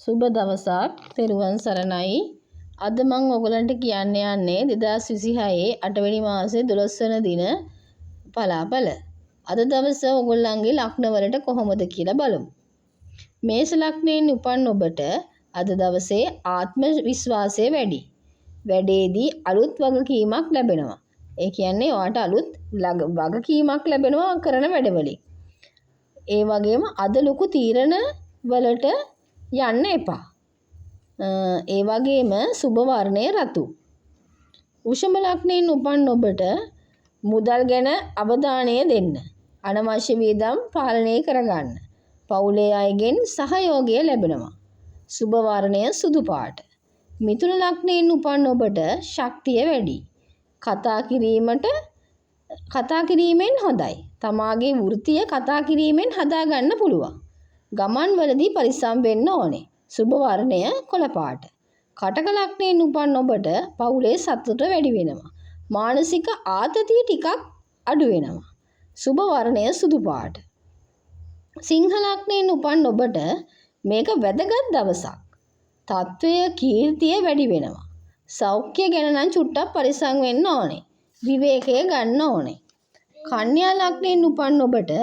සුබ දවසක්. තෙරුවන් සරණයි. අද මම ඔයගලන්ට කියන්න යන්නේ 2026 8 වෙනි මාසයේ 12 වෙනි දින පලාපල. අද දවසේ ඔයගොල්ලන්ගේ ලග්න වලට කොහොමද කියලා බලමු. මේෂ ලග්නයෙන් උපන් ඔබට අද දවසේ ආත්ම විශ්වාසය වැඩි. වැඩේදී අලුත් වගකීමක් ලැබෙනවා. ඒ කියන්නේ ඔයාට අලුත් වගකීමක් ලැබෙනවා කරන වැඩවලින්. ඒ වගේම අද ලොකු තීරණ වලට යන්න එපා. ඒ වගේම සුබ වර්ණය රතු. වෘෂභ ලග්නයෙන් උපන් ඔබට මුදල් ගැන අවධානය දෙන්න. අනවශ්‍ය වියදම් පාලනය කරගන්න. පවුලේ අයගෙන් සහයෝගය ලැබෙනවා. සුබ වර්ණය සුදු පාට. මිථුන ලග්නයෙන් උපන් ඔබට ශක්තිය වැඩි. කතා කිරීමෙන් හොඳයි. තමාගේ වෘත්තිය කතා කිරීමෙන් හදා ගන්න පුළුවන්. ගමන් වලදී පරිස්සම් වෙන්න ඕනේ. සුබ වර්ණය කොළ පාට. කටක ලග්නයෙන් උපන් ඔබට පවුලේ සතුට වැඩි වෙනවා. මානසික ආතතිය ටිකක් අඩු වෙනවා. සුබ වර්ණය සුදු පාට. සිංහ ලග්නයෙන් උපන් ඔබට මේක වැදගත් දවසක්. තත්වය කීර්තිය වැඩි වෙනවා. සෞඛ්‍ය ගැන නම් චුට්ටක් පරිස්සම් වෙන්න ඕනේ. විවේකය ගන්න ඕනේ. කන්‍යා ලග්නයෙන් උපන් ඔබට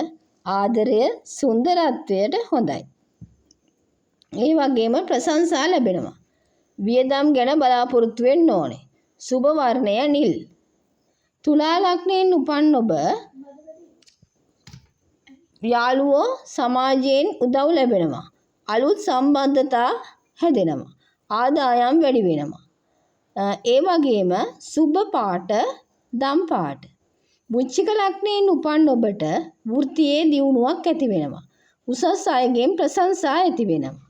ආදරය සුන්දරත්වයට හොඳයි. ඒ වගේම ප්‍රශංසා ලැබෙනවා. වියදම් ගැන බලාපොරොත්තු වෙන්න ඕනේ. සුබ වර්ණය නිල්. තුලා ලග්නයෙන් උපන් ඔබ යාළුවෝ සමාජයෙන් උදව් ලැබෙනවා. අලුත් සම්බන්ධතා හැදෙනවා. ආදායම් වැඩි වෙනවා. ඒ වගේම සුබ පාට දම් පාට. වෘශ්චික ලග්නයෙන් උපන් ඔබට වෘත්තියේ දියුණුවක් ඇති වෙනවා. උසස් අයගෙන් ප්‍රශංසා ඇති වෙනවා.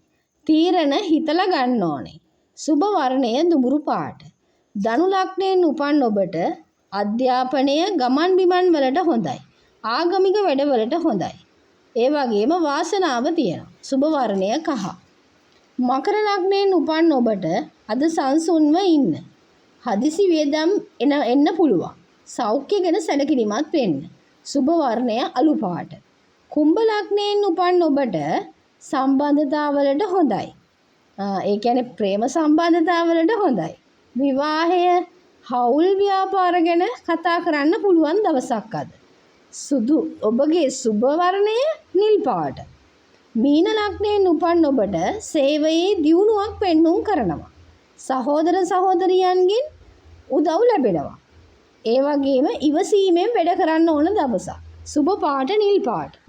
තීරණ හිතලා ගන්න ඕනේ. සුබ වර්ණය දුඹුරු පාට. ධනු ලග්නයෙන් උපන් ඔබට අධ්‍යාපනය ගමන් බිමන් වලට හොඳයි. ආගමික වැඩවලට හොඳයි. ඒ වගේම වාසනාව තියෙනවා. සුබ වර්ණය කහ. මකර ලග්නයෙන් උපන් ඔබට අද සංසුන්ව ඉන්න. හදිසි වියදම් එන්න පුළුවන්. සෞඛ්‍ය ගැන සැලකිලිමත් වෙන්න. සුබ වර්ණය අලු පාට. කුම්භ ලග්නයෙන් උපන් ඔබට සම්බන්ධතාවලට හොඳයි. ඒ කියන්නේ ප්‍රේම සම්බන්ධතාවලට හොඳයි. විවාහය, හවුල් ව්‍යාපාර ගැන කතා කරන්න පුළුවන් දවසක් අද. ඔබගේ සුබ වර්ණය නිල් පාට. මීන ලග්නයෙන් උපන් ඔබට සේවයේ දියුණුවක් පෙන්눔 කරනවා. සහෝදර සහෝදරියන්ගෙන් උදව් ලැබෙනවා. ඒ වගේම ඉවසීමෙන් වැඩ කරන්න ඕන දවසක්. සුබ පාට නිල් පාට.